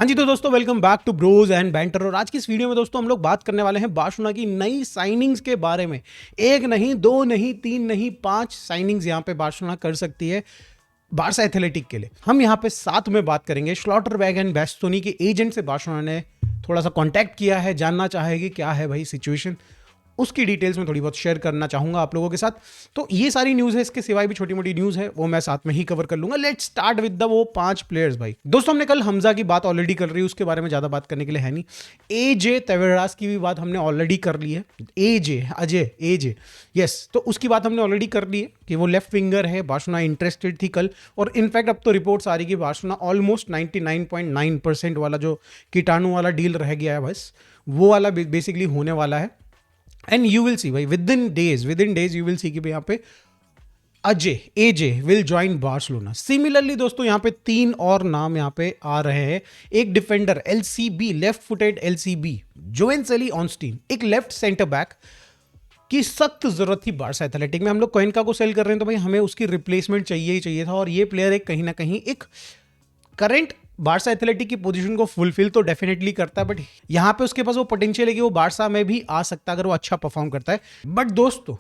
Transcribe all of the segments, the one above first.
हाँ जी, तो दोस्तों welcome back to Bros and Banter. और आज की इस वीडियो में दोस्तों हम लोग बात करने वाले हैं बार्सिलोना की नई साइनिंग्स के बारे में। एक नहीं, दो नहीं, तीन नहीं, 5 साइनिंग्स यहाँ पे बार्सिलोना कर सकती है बार्सा एथलेटिक के लिए। हम यहाँ पे साथ में बात करेंगे स्लॉटरबैक एंड बास्तोनी के एजेंट से बार्सिलोना ने थोड़ा सा कांटेक्ट किया है, जानना चाहेगी क्या है भाई सिचुएशन, उसकी डिटेल्स में थोड़ी बहुत शेयर करना चाहूंगा आप लोगों के साथ। तो ये सारी न्यूज़ है, इसके सिवाय भी छोटी मोटी न्यूज़ है, वो मैं साथ में ही कवर कर लूंगा। लेट्स स्टार्ट विद द वो 5 प्लेयर्स भाई। दोस्तों हमने कल हमजा की बात ऑलरेडी कर रही है, उसके बारे में ज़्यादा बात करने के लिए है नहीं। एजे तेवेरास की भी बात हमने ऑलरेडी कर ली है। एजे यस, तो उसकी बात हमने ऑलरेडी कर ली है कि वो लेफ्ट विंगर है। बार्सिलोना इंटरेस्टेड थी कल, और इनफैक्ट अब तो रिपोर्ट्स आ रही कि बार्सिलोना ऑलमोस्ट 99.9% वाला जो कीटाणु वाला डील रह गया है, बस वो वाला बेसिकली होने वाला है। एंड यू विल सी भाई with in days you will see कि भाई यहाँ पे एजे विल ज्वाइन बार्सिलोना। सिमिलरली दोस्तों यहाँ पे 3 और नाम यहाँ पे आ रहे हैं। एक defender LCB, left footed LCB, जोवेनसेली ऑनस्टीन, एक लेफ्ट सेंटर बैक की सख्त जरूरत थी बार्सा एथलेटिक में। हम लोग कोइनका को सेल कर रहे हैं, तो भाई हमें उसकी रिप्लेसमेंट चाहिए ही चाहिए था, और ये प्लेयर एक कहीं ना कहीं एक करंट बार्सा एथलेटिक की पोजीशन को फुलफिल तो डेफिनेटली करता है, बट यहां पे उसके पास वो पोटेंशियल है कि वो बार्सा में भी आ सकता है अगर वो अच्छा परफॉर्म करता है। बट दोस्तों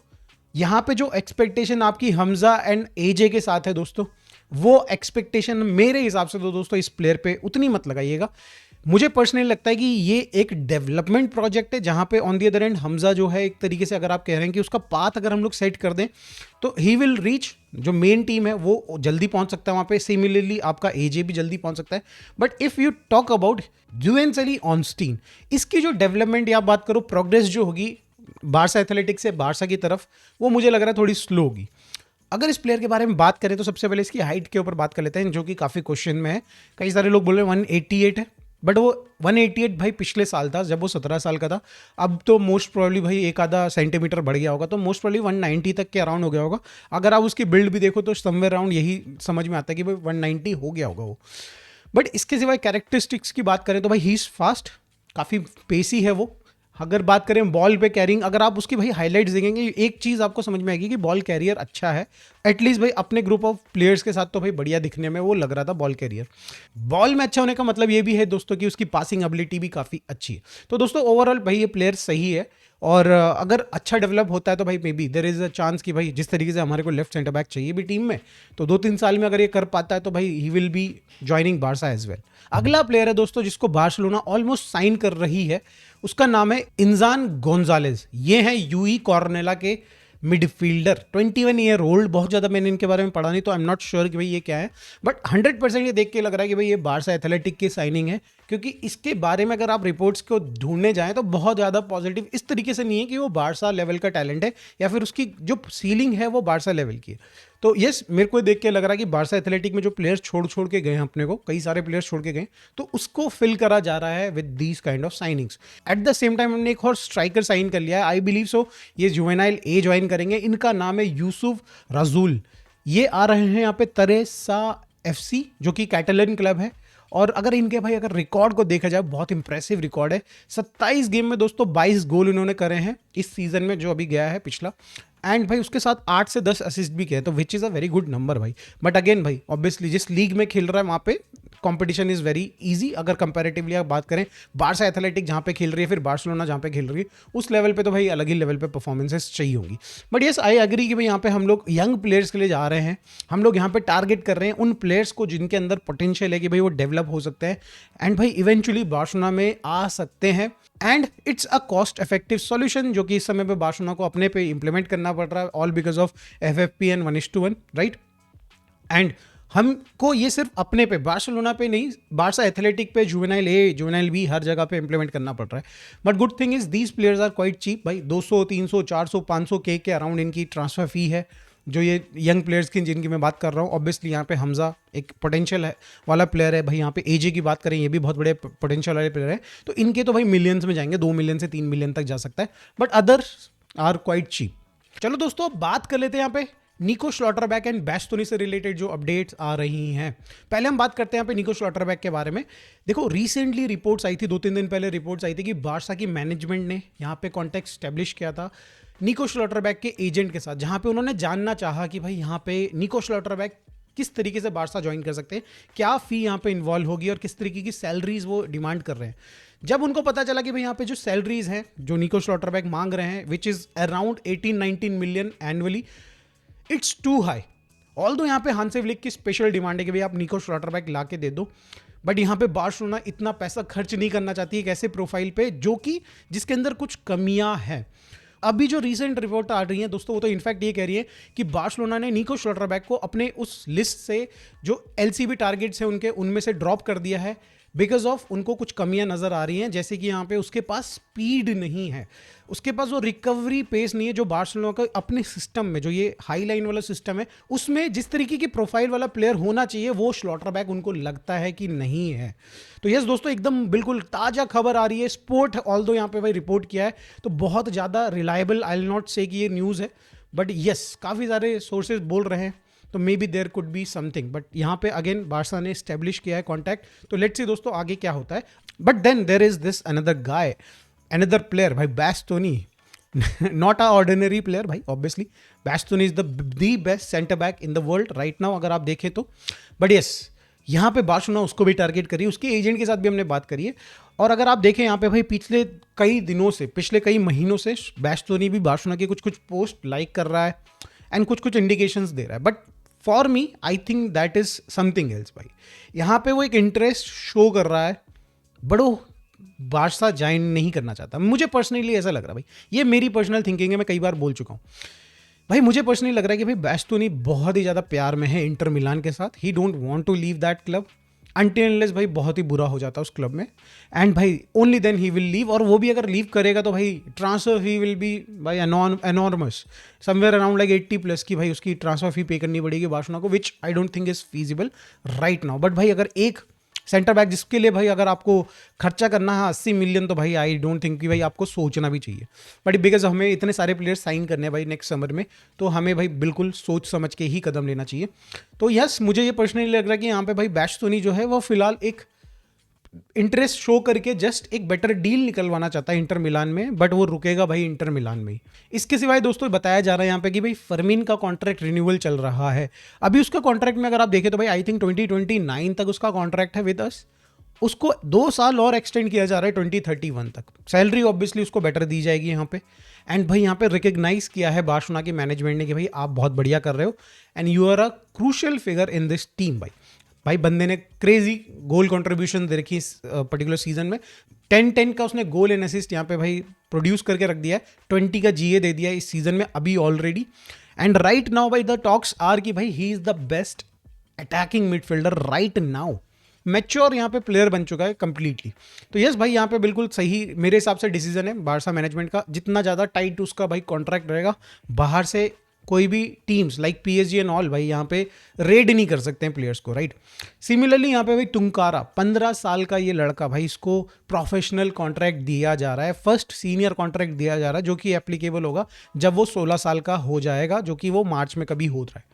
यहां पे जो एक्सपेक्टेशन आपकी हमजा एंड एजे के साथ है दोस्तों, वो एक्सपेक्टेशन मेरे हिसाब से तो दोस्तों इस प्लेयर पे उतनी मत लगाइएगा। मुझे पर्सनली लगता है कि ये एक डेवलपमेंट प्रोजेक्ट है, जहां पे on the other and Hamza जो है, एक तरीके से अगर आप कह रहे हैं कि उसका पाथ अगर हम लोग सेट कर दें तो ही विल रीच, जो मेन टीम है वो जल्दी पहुंच सकता है वहां पे। सिमिलरली आपका एजे भी जल्दी पहुंच सकता है। But if you talk about जोवेनसेली ऑनस्टीन, इसकी जो डेवलपमेंट या बात करो, प्रोग्रेस जो होगी बार्सा एथलेटिक से बार्सा की तरफ, वो मुझे लग रहा है थोड़ी स्लो होगी। अगर इस प्लेयर के बारे में बात करें तो सबसे पहले इसकी हाइट के ऊपर बात कर लेते हैं, जो कि काफ़ी क्वेश्चन में है। कई सारे लोग बोल रहे हैं 188 है, बट वो 188 भाई पिछले साल था जब वो 17 साल का था। अब तो मोस्ट प्रोबेबली भाई एक आधा सेंटीमीटर बढ़ गया होगा, तो मोस्ट प्रोबेबली 190 तक के अराउंड हो गया होगा। अगर आप उसकी बिल्ड भी देखो तो समवेयर अराउंड यही समझ में आता है कि भाई 190 हो गया होगा वो। बट इसके सिवाय कैरेक्टरिस्टिक्स की बात करें तो भाई ही इज़ फास्ट, काफ़ी पेसी है वो। अगर बात करें बॉल पे कैरिंग, अगर आप उसकी भाई हाईलाइट्स देखेंगे, एक चीज़ आपको समझ में आएगी कि बॉल कैरियर अच्छा है। एटलीस्ट भाई अपने ग्रुप ऑफ प्लेयर्स के साथ तो भाई बढ़िया दिखने में वो लग रहा था बॉल कैरियर। बॉल में अच्छा होने का मतलब ये भी है दोस्तों कि उसकी पासिंग एबिलिटी भी काफ़ी अच्छी है। तो दोस्तों ओवरऑल भाई ये प्लेयर सही है, और अगर अच्छा डेवलप होता है तो भाई may B there is a chance कि भाई जिस तरीके से हमारे को लेफ्ट सेंटर बैक चाहिए भी टीम में, तो 2-3 साल में अगर ये कर पाता है तो भाई he will be joining Barca as well. अगला प्लेयर है दोस्तों जिसको बार्सिलोना ऑलमोस्ट साइन कर रही है, उसका नाम है इंजान गोंजालेज। ये है यूई कॉर्नेला के मिडफील्डर, 21 ईयर ओल्ड। बहुत ज़्यादा मैंने इनके बारे में पढ़ा नहीं, तो आई एम नॉट श्योर कि भाई ये क्या है, बट 100% ये देख के लग रहा है कि भाई ये बार्सा एथलेटिक की साइनिंग है, क्योंकि इसके बारे में अगर आप रिपोर्ट्स को ढूंढने जाएं तो बहुत ज़्यादा पॉजिटिव इस तरीके से नहीं है कि वो बार्सा लेवल का टैलेंट है, या फिर उसकी जो सीलिंग है वो बार्सा लेवल की है। तो यस, मेरे को देख के लग रहा है कि बार्सा एथलेटिक में जो प्लेयर्स छोड़ के गए हैं अपने को, कई सारे प्लेयर्स छोड़ के गए, तो उसको फिल करा जा रहा है with these kind of signings. At the same time हमने एक और स्ट्राइकर साइन कर लिया है, आई बिलीव सो ये जुवेनाइल ए ज्वाइन करेंगे। इनका नाम है यूसुफ राजूल। ये आ रहे हैं यहाँ पे तरेसा एफसी, जो कि कैटलन क्लब है। और अगर इनके भाई अगर रिकॉर्ड को देखा जाए, बहुत इंप्रेसिव रिकॉर्ड है। 27 गेम में दोस्तों 22 गोल इन्होंने करे हैं इस सीजन में जो अभी गया है पिछला, एंड भाई उसके साथ 8 से 10 असिस्ट भी किए, तो which is a very good number भाई। बट अगेन भाई ऑब्वियसली जिस लीग में खेल रहा है वहाँ पे कंपटीशन इज़ वेरी इजी। अगर कंपैरेटिवली आप बात करें बार्सा एथलेटिक जहाँ पे खेल रही है, फिर बार्सिलोना जहाँ पे खेल रही है, उस लेवल पे तो भाई अलग ही लेवल पे परफॉर्मेंसेस चाहिए होंगी। बट येस, आई एग्री कि भाई यहाँ पे हम लोग यंग प्लेयर्स के लिए जा रहे हैं। हम लोग यहाँ पे टारगेट कर रहे हैं उन प्लेयर्स को जिनके अंदर पोटेंशियल है कि भाई वो डेवलप हो सकते हैं, एंड भाई इवेंचुअली बार्सिलोना में आ सकते हैं। And it's a cost effective solution, जो कि इस समय पे बार्सिलोना को अपने पे इंप्लीमेंट करना पड़ रहा है, all because of FFP and 1:1, right. And हमको ये सिर्फ अपने पे, बार्सिलोना पे नहीं, बार्सा एथलेटिक पे, जुवेनाइल ए, जुवेनाइल बी, हर जगह पे इंप्लीमेंट करना पड़ रहा है। But good thing is these players are quite cheap भाई। 200, 300, 400, 500 के अराउंड इनकी ट्रांसफर फी है, जो ये यंग प्लेयर्स की जिनकी मैं बात कर रहा हूँ। ऑब्वियसली यहाँ पे हमजा एक पोटेंशियल है वाला प्लेयर है भाई। यहाँ पे एजे की बात करें, ये भी बहुत बड़े पोटेंशियल वाले प्लेयर है, तो इनके तो भाई मिलियंस में जाएंगे, 2 मिलियन से 3 मिलियन तक जा सकता है। But others are quite cheap. चलो दोस्तों अब बात कर लेते हैं यहाँ पे निको स्लॉटरबैक एंड बास्तोनी से रिलेटेड जो अपडेट्स आ रही हैं। पहले हम बात करते हैं यहाँ पे निको स्लॉटरबैक के बारे में। देखो रिसेंटली रिपोर्ट्स आई थी, 2-3 दिन पहले रिपोर्ट्स आई थी कि बार्सा की मैनेजमेंट ने यहाँ पे कॉन्टैक्ट स्टैब्लिश किया था निको स्लॉटरबैक के एजेंट के साथ, जहाँ पे उन्होंने जानना चाहा कि भाई यहाँ पे निको स्लॉटरबैक किस तरीके से बारसा ज्वाइन कर सकते हैं, क्या फी यहाँ पे इन्वॉल्व होगी और किस तरीके की सैलरीज वो डिमांड कर रहे हैं। जब उनको पता चला कि भाई यहाँ पे जो सैलरीज हैं जो निको स्लॉटरबैक मांग रहे हैं which is around 18-19 million annually, it's too high. Although यहाँ पे हांसी फ्लिक की स्पेशल डिमांड है कि भाई आप निको स्लॉटरबैक ला के दे दो, बट यहाँ पे बार्सिलोना इतना पैसा खर्च नहीं करना चाहती है एक ऐसे प्रोफाइल पे जो कि जिसके अंदर कुछ कमियां हैं। अभी जो रीसेंट रिपोर्ट आ रही है दोस्तों वो तो इनफैक्ट ये कह रही है कि बार्सिलोना ने निको स्लॉटरबैक को अपने उस लिस्ट से जो एलसीबी टारगेट्स है उनके उनमें से ड्रॉप कर दिया है बिकॉज ऑफ उनको कुछ कमियां नजर आ रही हैं, जैसे कि यहाँ पे उसके पास स्पीड नहीं है, उसके पास वो रिकवरी पेस नहीं है जो बार्सिलोना का अपने सिस्टम में जो ये हाई लाइन वाला सिस्टम है उसमें जिस तरीके की प्रोफाइल वाला प्लेयर होना चाहिए वो स्लॉटरबैक उनको लगता है कि नहीं है। तो यस दोस्तों एकदम बिल्कुल ताज़ा खबर आ रही है, स्पोर्ट ऑल्दो यहाँ पे भाई रिपोर्ट किया है तो बहुत ज़्यादा रिलायबल, आई विल नॉट से कि ये न्यूज़ है, बट यस काफ़ी सारे सोर्सेज बोल रहे हैं तो may be there could be something, but यहाँ पे अगेन बारसा ने स्टैब्लिश किया है कॉन्टैक्ट, तो लेट्स सी दोस्तों आगे क्या होता है। But then there is this another guy, another player भाई, Bastoni, not a ordinary player भाई, obviously Bastoni is the best centre back in the world right now अगर आप देखें तो। बट यस यहाँ पे बार्सिलोना उसको भी टारगेट करी, उसके एजेंट के साथ भी हमने बात करी है, और अगर आप देखें यहाँ पे भाई पिछले कई दिनों से, पिछले कई महीनों से बास्तोनी भी बार्सिलोना की कुछ कुछ पोस्ट लाइक कर रहा है एंड कुछ कुछ इंडिकेशंस दे रहा है, but for me I think that is something else भाई। यहाँ पे वो एक इंटरेस्ट शो कर रहा है बट वो बारसा ज्वाइन नहीं करना चाहता, मुझे पर्सनली ऐसा लग रहा है भाई, ये मेरी पर्सनल थिंकिंग है, मैं कई बार बोल चुका हूँ भाई, मुझे पर्सनली लग रहा है कि भाई बास्तोनी बहुत ही ज़्यादा प्यार में है इंटर मिलान के साथ, he don't want to leave that club until unless भाई बहुत ही बुरा हो जाता है उस क्लब में, एंड भाई only then he will leave, और वो भी अगर लीव करेगा तो भाई ट्रांसफर फी विल बी भाई एनॉर्मस, समवेयर अराउंड लाइक 80+ की भाई उसकी ट्रांसफर फी पे करनी पड़ेगी बार्सिलोना को, which I don't think is feasible right now. But भाई अगर एक सेंटर बैक जिसके लिए भाई अगर आपको खर्चा करना है 80 मिलियन, तो भाई आई डोंट थिंक कि भाई आपको सोचना भी चाहिए, बट बिकॉज हमें इतने सारे प्लेयर्स साइन करने हैं भाई नेक्स्ट समर में, तो हमें भाई बिल्कुल सोच समझ के ही कदम लेना चाहिए। तो यस मुझे ये पर्सनली लग रहा है कि यहाँ पे भाई बास्तोनी जो है वो फिलहाल एक इंटरेस्ट शो करके जस्ट एक बेटर डील निकलवाना चाहता है इंटर मिलान में, बट वो रुकेगा भाई इंटर मिलान में ही। इसके सिवाय दोस्तों बताया जा रहा है यहाँ पे कि भाई फर्मीन का कॉन्ट्रैक्ट रिन्यूअल चल रहा है, अभी उसका कॉन्ट्रैक्ट में अगर आप देखें तो भाई आई थिंक 2029 तक उसका कॉन्ट्रैक्ट है विद अस, उसको 2 साल और एक्सटेंड किया जा रहा है 2031 तक, सैलरी ऑब्वियसली उसको बेटर दी जाएगी यहाँ पे, एंड भाई यहाँ पे रिकग्नाइज किया है बार्सिलोना की मैनेजमेंट ने कि भाई आप बहुत बढ़िया कर रहे हो and you are a crucial figure in this team. भाई बंदे ने क्रेजी गोल कंट्रीब्यूशन दे रखी इस पर्टिकुलर सीजन में, 10-10 का उसने गोल एंड असिस्ट यहाँ पे भाई प्रोड्यूस करके रख दिया है, 20 का जीए दे दिया है इस सीजन में अभी ऑलरेडी, एंड राइट नाउ भाई द टॉक्स आर कि भाई he is the best attacking midfielder right now, mature यहाँ पे प्लेयर बन चुका है कंप्लीटली। तो यस भाई यहाँ पे बिल्कुल सही मेरे हिसाब से डिसीजन है बारसा मैनेजमेंट का, जितना ज़्यादा टाइट उसका भाई कॉन्ट्रैक्ट रहेगा बाहर से कोई भी teams like PSG and all भाई यहाँ पे रेड नहीं कर सकते हैं प्लेयर्स को, राइट। सिमिलरली यहाँ पे भाई तुंकारा 15 साल का ये लड़का भाई, इसको प्रोफेशनल कॉन्ट्रैक्ट दिया जा रहा है, फर्स्ट सीनियर कॉन्ट्रैक्ट दिया जा रहा है जो कि एप्लीकेबल होगा जब वो 16 साल का हो जाएगा, जो कि वो मार्च में कभी हो रहा है।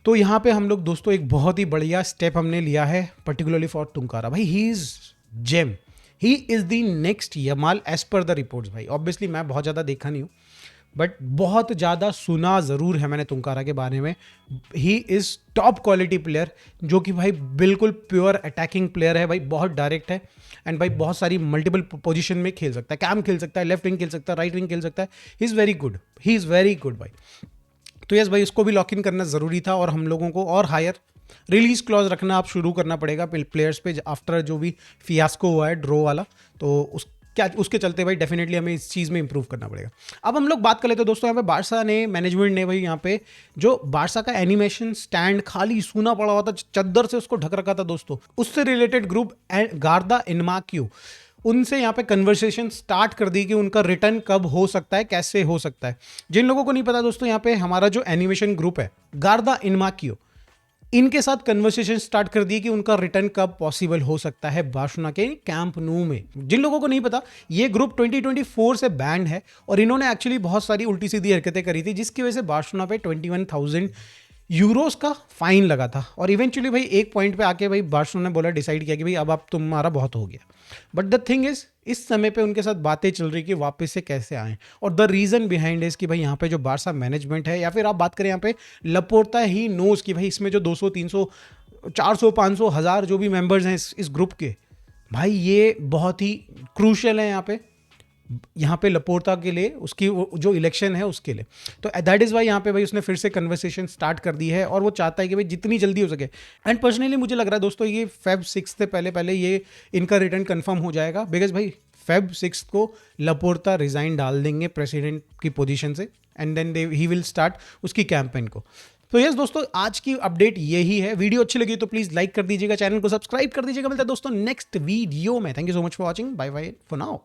तो यहाँ पे हम लोग दोस्तों एक बहुत ही बढ़िया स्टेप हमने लिया है पर्टिकुलरली फॉर तुंकारा भाई, he is gem, he is the next Yamal as per the reports भाई। ऑब्वियसली मैं बहुत ज़्यादा देखा नहीं हूँ बट बहुत ज़्यादा सुना ज़रूर है मैंने तुंकारा के बारे में, he is top quality player जो कि भाई बिल्कुल प्योर अटैकिंग प्लेयर है भाई, बहुत डायरेक्ट है एंड भाई बहुत सारी मल्टीपल पोजीशन में खेल सकता है, कैम खेल सकता है, लेफ्ट विंग खेल सकता है, राइट विंग खेल सकता है, he is very good, he is very good भाई। तो यस भाई उसको भी लॉक इन करना ज़रूरी था, और हम लोगों को और हायर रिलीज क्लॉज रखना आप शुरू करना पड़ेगा प्लेयर्स पे आफ्टर जो भी फियास्को हुआ है ड्रॉ वाला, तो उसके चलते भाई डेफिनेटली हमें इस चीज़ में इंप्रूव करना पड़ेगा। अब हम लोग बात कर लेते हैं दोस्तों यहाँ पे बारसा ने मैनेजमेंट ने भाई यहाँ पे जो बारसा का एनिमेशन स्टैंड खाली सूना पड़ा हुआ था, चद्दर से उसको ढक रखा था दोस्तों, उससे रिलेटेड ग्रुप गार्दा इनमाक्यू, उनसे यहाँ पे कन्वर्सेशन स्टार्ट कर दी कि उनका रिटर्न कब हो सकता है, कैसे हो सकता है। जिन लोगों को नहीं पता दोस्तों, यहाँ पे हमारा जो एनिमेशन ग्रुप है गार्दा इनमाक्यू, इनके साथ कन्वर्सेशन स्टार्ट कर दी कि उनका रिटर्न कब पॉसिबल हो सकता है बार्सिलोना के कैंप नू में। जिन लोगों को नहीं पता, ये ग्रुप 2024 से बैंड है और इन्होंने एक्चुअली बहुत सारी उल्टी सीधी हरकतें करी थी जिसकी वजह से बार्सिलोना पे 21,000 यूरोस का फाइन लगा था और इवेंचुअली भाई एक पॉइंट पे आके भाई बार्सिलोना ने बोला, डिसाइड किया कि भाई अब आप तुम्हारा बहुत हो गया। बट द थिंग इज इस समय पे उनके साथ बातें चल रही कि वापस से कैसे आए, और द रीजन बिहाइंड इज कि भाई यहाँ पे जो बारसा मैनेजमेंट है या फिर आप बात करें यहाँ पे लपोर्ता ही नोज कि भाई इसमें जो 200 300 400 500 1000 जो भी मेंबर्स हैं इस ग्रुप के, भाई ये बहुत ही क्रूशियल है यहाँ पे लपोर्ता के लिए, उसकी जो इलेक्शन है उसके लिए। तो दैट इज़ वाई यहाँ पे भाई उसने फिर से कन्वर्सेशन स्टार्ट कर दी है और वो चाहता है कि भाई जितनी जल्दी हो सके। एंड पर्सनली मुझे लग रहा है दोस्तों ये Feb 6 से पहले ये इनका रिटर्न कंफर्म हो जाएगा, बिकॉज भाई Feb 6 को लपोर्ता रिजाइन डाल देंगे प्रेसिडेंट की पोजीशन से, and then he will start उसकी कैंपेन को। तो यस दोस्तों, आज की अपडेट यही है। वीडियो अच्छी लगी तो प्लीज लाइक कर दीजिएगा, चैनल को सब्सक्राइब कर दीजिएगा। मिलता है दोस्तों नेक्स्ट वीडियो में। Thank you so much for watching, bye bye for now.